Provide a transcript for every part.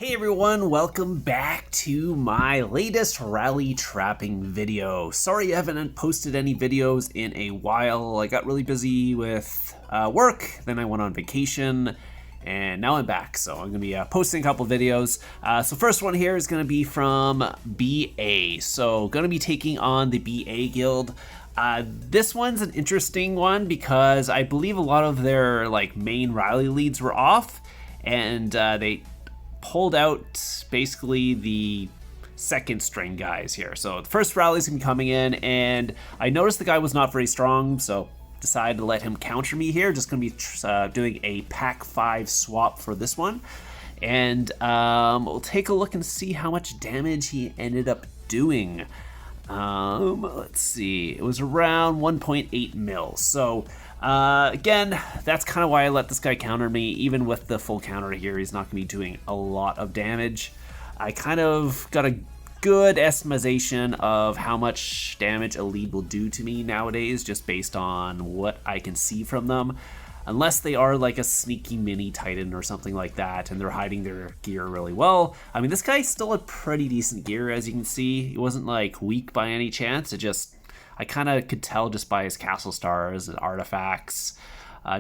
Hey everyone, welcome back to my latest rally trapping video. Sorry I haven't posted any videos in a while. I got really busy with work, then I went on vacation, and now I'm back. So I'm gonna be posting a couple videos. So first one here is gonna be from BA. So gonna be taking on the BA guild. This one's an interesting one because I believe a lot of their main rally leads were off, and they pulled out basically the second string guys here. So the first rally's been coming in, and I noticed the guy was not very strong, so decided to let him counter me here. Just gonna be doing a pack 5 swap for this one, and we'll take a look and see how much damage he ended up doing. Let's see, it was around 1.8 mil. So again, that's kind of why I let this guy counter me. Even with the full counter here, he's not gonna be doing a lot of damage. I kind of got a good estimation of how much damage a lead will do to me nowadays, just based on what I can see from them. Unless they are like a sneaky mini Titan or something like that, and they're hiding their gear really well. I mean, this guy still had pretty decent gear, as you can see. He wasn't like weak by any chance. It just, I kind of could tell just by his castle stars and artifacts,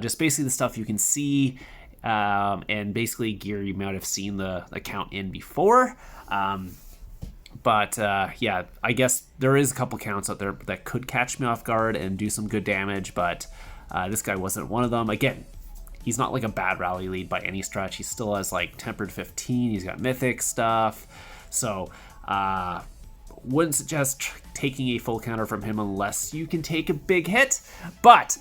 just basically the stuff you can see, and basically gear you might have seen the count in before. But yeah, I guess there is a couple counts out there that could catch me off guard and do some good damage, but this guy wasn't one of them. Again, he's not like a bad rally lead by any stretch. He still has like tempered 15. He's got mythic stuff. So wouldn't suggest taking a full counter from him unless you can take a big hit. But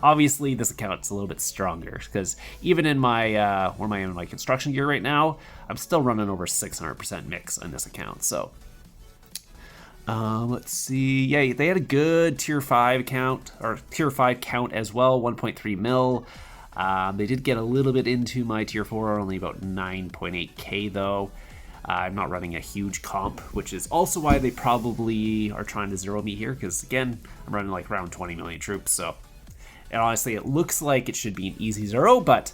obviously this account's a little bit stronger, because even in my where am I in my construction gear right now, I'm still running over 600% mix on this account. So let's see. Yeah, they had a good tier 5 count, or tier 5 count as well, 1.3 mil. They did get a little bit into my tier 4, only about 9.8k though. I'm not running a huge comp, which is also why they probably are trying to zero me here, because again, I'm running like around 20 million troops, so. And honestly, it looks like it should be an easy zero, but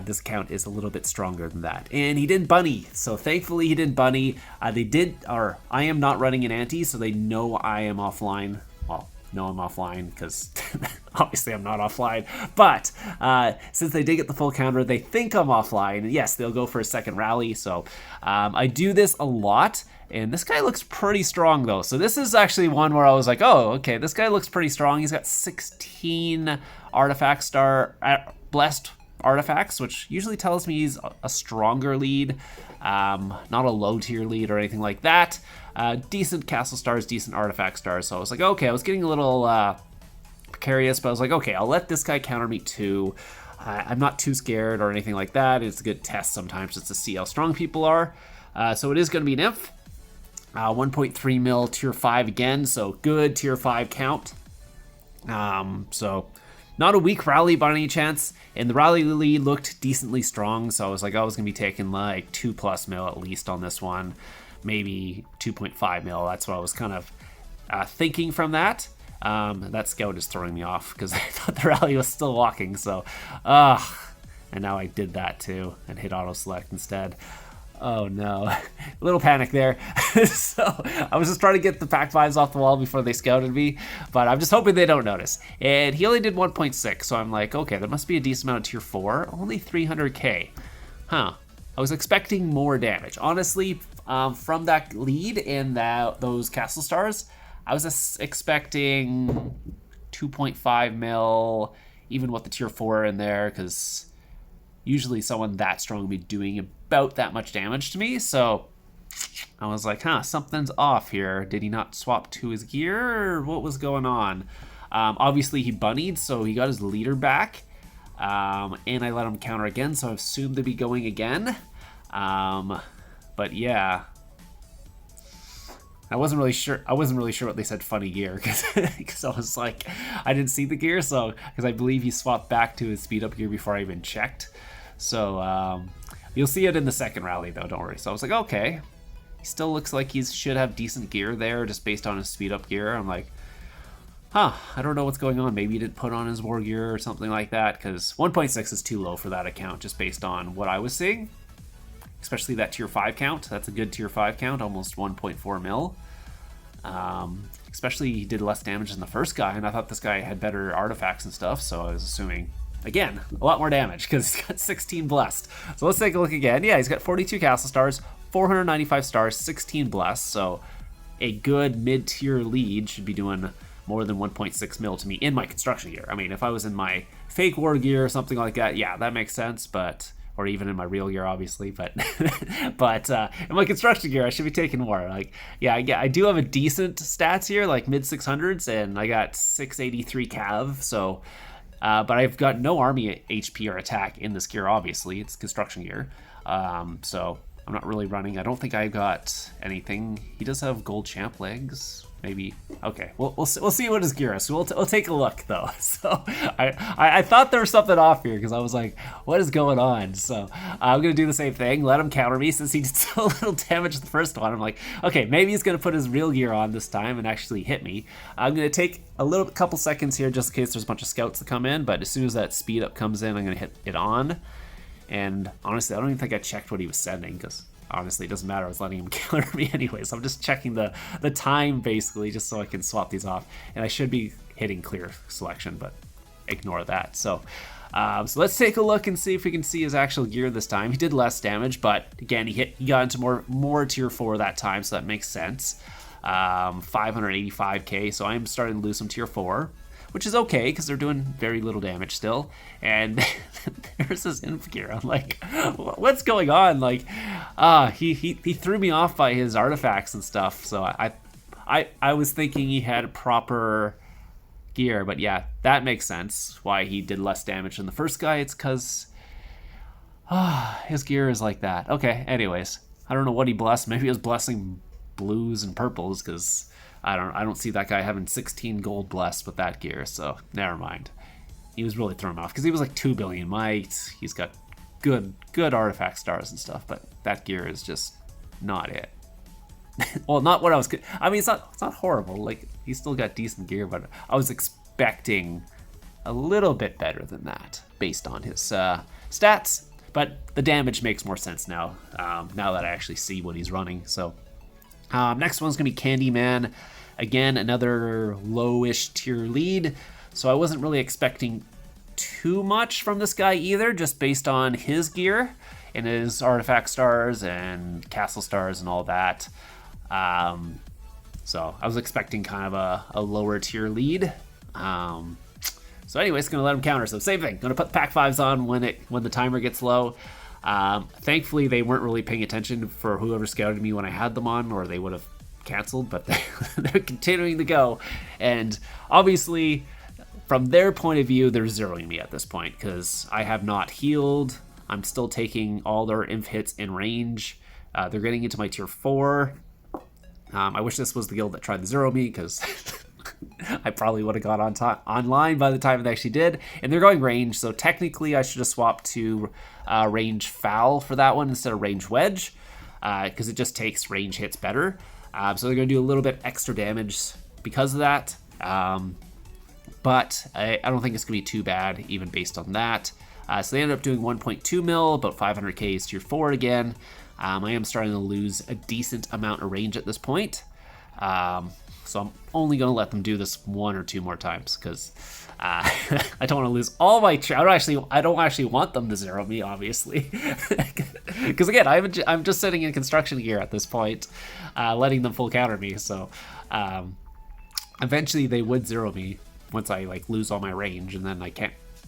this count is a little bit stronger than that. And he didn't bunny, so thankfully he didn't bunny. They did, or I am not running an anti, so they know I am offline. Well, know I'm offline, because obviously I'm not offline. But since they did get the full counter, they think I'm offline. And yes, they'll go for a second rally, so I do this a lot. And this guy looks pretty strong though. So this is actually one where I was like, oh, okay, this guy looks pretty strong. He's got 16 artifact star, blessed artifacts, which usually tells me he's a stronger lead, not a low tier lead or anything like that. Decent castle stars, decent artifact stars. So I was like, okay, I was getting a little precarious, but I was like, okay, I'll let this guy counter me too. I'm not too scared or anything like that. It's a good test sometimes just to see how strong people are. So it is going to be an Nymph. 1.3 mil tier 5 again, so good tier 5 count. So not a weak rally by any chance, and the rally lead looked decently strong, so I was like, I was gonna be taking like 2+ mil at least on this one, maybe 2.5 mil. That's what I was kind of thinking from that. That scout is throwing me off because I thought the rally was still walking, so and now I did that too and hit auto select instead. Oh no, a little panic there. So I was just trying to get the pack 5s off the wall before they scouted me, but I'm just hoping they don't notice. And he only did 1.6, so I'm like, okay, there must be a decent amount of tier 4, only 300k. Huh, I was expecting more damage. Honestly, from that lead and those castle stars, I was expecting 2.5 mil, even with the tier 4 in there, because usually someone that strong would be doing about that much damage to me. So I was like, huh, something's off here. Did he not swap to his gear, or what was going on? Obviously he bunnied, so he got his leader back, and I let him counter again, so I assumed to be going again. But yeah, I wasn't really sure what they said funny gear, because I was like, I didn't see the gear, so because I believe he swapped back to his speed up gear before I even checked. So you'll see it in the second rally though, don't worry. So I was like, okay, he still looks like he should have decent gear there just based on his speed up gear. I'm like, huh, I don't know what's going on. Maybe he didn't put on his war gear or something like that, because 1.6 is too low for that account just based on what I was seeing. especially that tier 5 count. That's a good tier 5 count, almost 1.4 mil. Especially he did less damage than the first guy, and I thought this guy had better artifacts and stuff, so I was assuming, again, a lot more damage because he's got 16 blessed. So let's take a look again. Yeah, he's got 42 castle stars, 495 stars, 16 blessed, so a good mid-tier lead should be doing more than 1.6 mil to me in my construction gear. I mean, if I was in my fake war gear or something like that, yeah, that makes sense, but... or even in my real gear, obviously, but but in my construction gear, I should be taking more. Like, yeah, I do have a decent stats here, like mid 600s, and I got 683 cav. So, but I've got no army HP or attack in this gear. Obviously, it's construction gear, so I'm not really running. I don't think I got anything. He does have gold champ legs. Maybe. Okay, we'll see what his gear is. So we'll take a look though. So I thought there was something off here because I was like, what is going on? So I'm gonna do the same thing. Let him counter me since he did so little damage the first one. I'm like, okay, maybe he's gonna put his real gear on this time and actually hit me. I'm gonna take a couple seconds here just in case there's a bunch of scouts that come in. But as soon as that speed up comes in, I'm gonna hit it on. And honestly, I don't even think I checked what he was sending because. Honestly, it doesn't matter. I was letting him counter me anyway, so I'm just checking the time basically just so I can swap these off. And I should be hitting clear selection, but ignore that. So let's take a look and see if we can see his actual gear this time. He did less damage, but again, he got into more tier 4 that time, so that makes sense. 585k, so I'm starting to lose some tier 4. Which is okay, because they're doing very little damage still. And there's this inf gear. I'm like, what's going on? Like, he threw me off by his artifacts and stuff. So I was thinking he had proper gear. But yeah, that makes sense why he did less damage than the first guy. It's because his gear is like that. Okay, anyways. I don't know what he blessed. Maybe he was blessing blues and purples, because... I don't see that guy having 16 gold blessed with that gear, so never mind. He was really throwing me off because he was like 2 billion might. He's got good artifact stars and stuff, but that gear is just not it. Well, not what I was. I mean, it's not horrible. Like, he's still got decent gear, but I was expecting a little bit better than that based on his stats. But the damage makes more sense now. Now that I actually see what he's running, so. Next one's gonna be Candyman. Again, another lowish tier lead. So I wasn't really expecting too much from this guy either, just based on his gear and his artifact stars and castle stars and all that. So I was expecting kind of a lower tier lead. So anyways, gonna let him counter. So same thing, gonna put the pack 5s on when the timer gets low. Thankfully, they weren't really paying attention for whoever scouted me when I had them on, or they would have canceled, but they're continuing to go. And obviously, from their point of view, they're zeroing me at this point because I have not healed. I'm still taking all their inf hits in range. They're getting into my tier 4. I wish this was the guild that tried to zero me because I probably would have got online by the time they actually did. And they're going range, so technically I should have swapped to range foul for that one instead of range wedge, because it just takes range hits better. So they're going to do a little bit extra damage because of that. But I don't think it's going to be too bad, even based on that. So they ended up doing 1.2 mil, about 500k is tier 4 again. I am starting to lose a decent amount of range at this point. So I'm only going to let them do this 1 or 2 more times because I don't want to lose all my... I don't actually want them to zero me, obviously. Because again, I'm just sitting in construction gear at this point, letting them full counter me. So eventually they would zero me once I lose all my range, and then I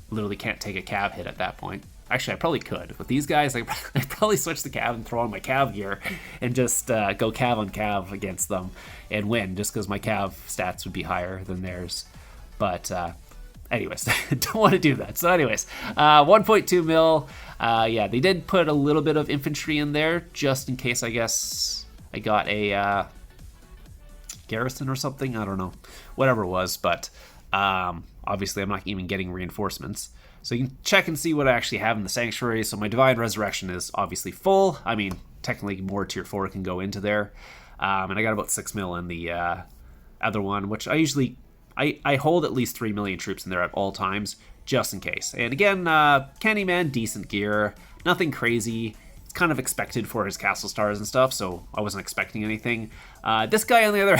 literally can't take a cav hit at that point. Actually, I probably could. With these guys, I'd probably switch the cav and throw on my cav gear and just go cav on cav against them and win, just because my cav stats would be higher than theirs. But anyways, don't want to do that. So anyways, 1.2 mil. Yeah, they did put a little bit of infantry in there, just in case, I guess, I got a garrison or something. I don't know. Whatever it was, but obviously I'm not even getting reinforcements. So you can check and see what I actually have in the Sanctuary. So my Divine Resurrection is obviously full. I mean, technically more tier 4 can go into there. And I got about 6 mil in the other one, which I usually... I hold at least 3 million troops in there at all times, just in case. And again, Candyman, decent gear. Nothing crazy. kind of expected for his castle stars and stuff, so I wasn't expecting anything. This guy, on the other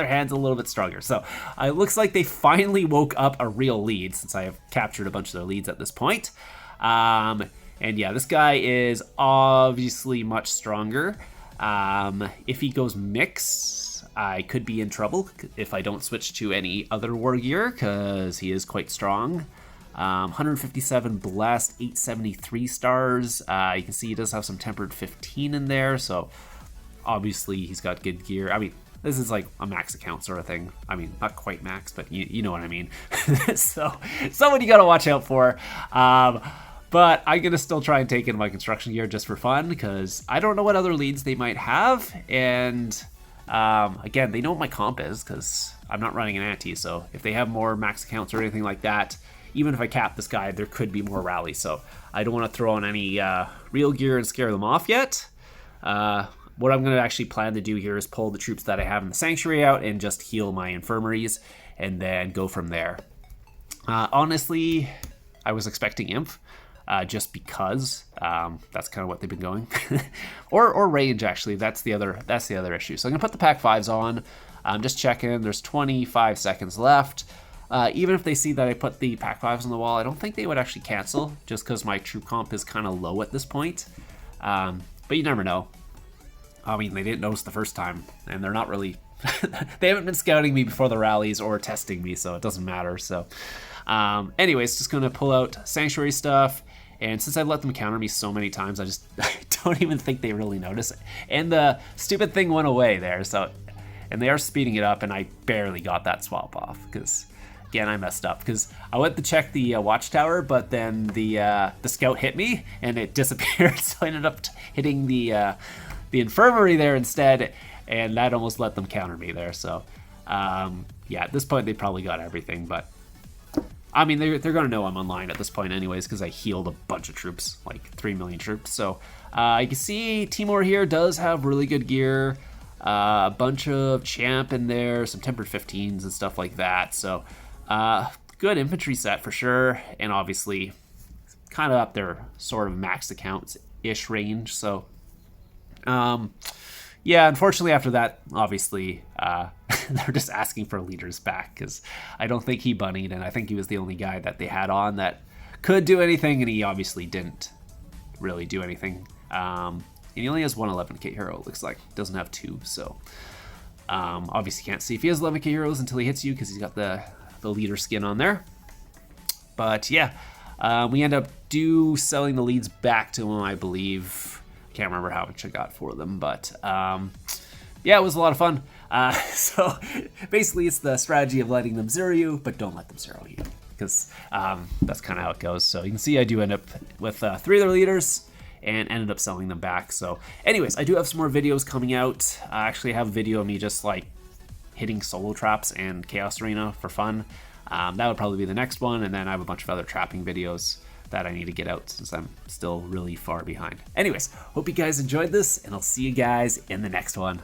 hand, is a little bit stronger. So it looks like they finally woke up a real lead, since I have captured a bunch of their leads at this point. And yeah, this guy is obviously much stronger. If he goes mix, I could be in trouble if I don't switch to any other war gear, because he is quite strong. 157 blessed, 873 stars. You can see he does have some tempered 15 in there, so obviously he's got good gear. I mean, this is like a max account sort of thing. I mean, not quite max, but you know what I mean. So someone you gotta watch out for. But I'm gonna still try and take in my construction gear just for fun, because I don't know what other leads they might have. And again, they know what my comp is, because I'm not running an anti, so if they have more max accounts or anything like that, even if I cap this guy, there could be more rallies. So I don't want to throw on any real gear and scare them off yet. What I'm going to actually plan to do here is pull the troops that I have in the sanctuary out and just heal my infirmaries, and then go from there. Honestly, I was expecting Imp, just because that's kind of what they've been going. or range, actually. That's the other issue. So I'm going to put the Pack 5s on. I'm just checking. There's 25 seconds left. Even if they see that I put the Pack 5s on the wall, I don't think they would actually cancel, just because my troop comp is kind of low at this point. But you never know. I mean, they didn't notice the first time, and they're not really... they haven't been scouting me before the rallies or testing me, so it doesn't matter. So anyways, just going to pull out Sanctuary stuff, and since I've let them counter me so many times, I don't even think they really notice it. And the stupid thing went away there, so... And they are speeding it up, and I barely got that swap off, because... Again, I messed up because I went to check the watchtower, but then the scout hit me and it disappeared. So I ended up hitting the infirmary there instead, and that almost let them counter me there. So yeah, at this point they probably got everything, but I mean they're gonna know I'm online at this point anyways, because I healed a bunch of troops, like 3 million troops. So you can see Timur here does have really good gear, a bunch of champ in there, some tempered 15s and stuff like that. So. Good infantry set for sure, and obviously kind of up their sort of maxed accounts-ish range. So, yeah, unfortunately after that, obviously, they're just asking for leaders back, because I don't think he bunnied, and I think he was the only guy that they had on that could do anything, and he obviously didn't really do anything. And he only has one 11k hero, it looks like. Doesn't have two, so obviously can't see if he has 11k heroes until he hits you, because he's got the leader skin on there. But yeah, we end up selling the leads back to him, I believe. I can't remember how much I got for them, but yeah, it was a lot of fun. So basically it's the strategy of letting them zero you, but don't let them zero you, because that's kind of how it goes. So you can see I do end up with 3 of their leaders and ended up selling them back. So anyways, I do have some more videos coming out. I actually have a video of me just like hitting solo traps and Chaos Arena for fun. That would probably be the next one, and then I have a bunch of other trapping videos that I need to get out since I'm still really far behind. Anyways, hope you guys enjoyed this, and I'll see you guys in the next one.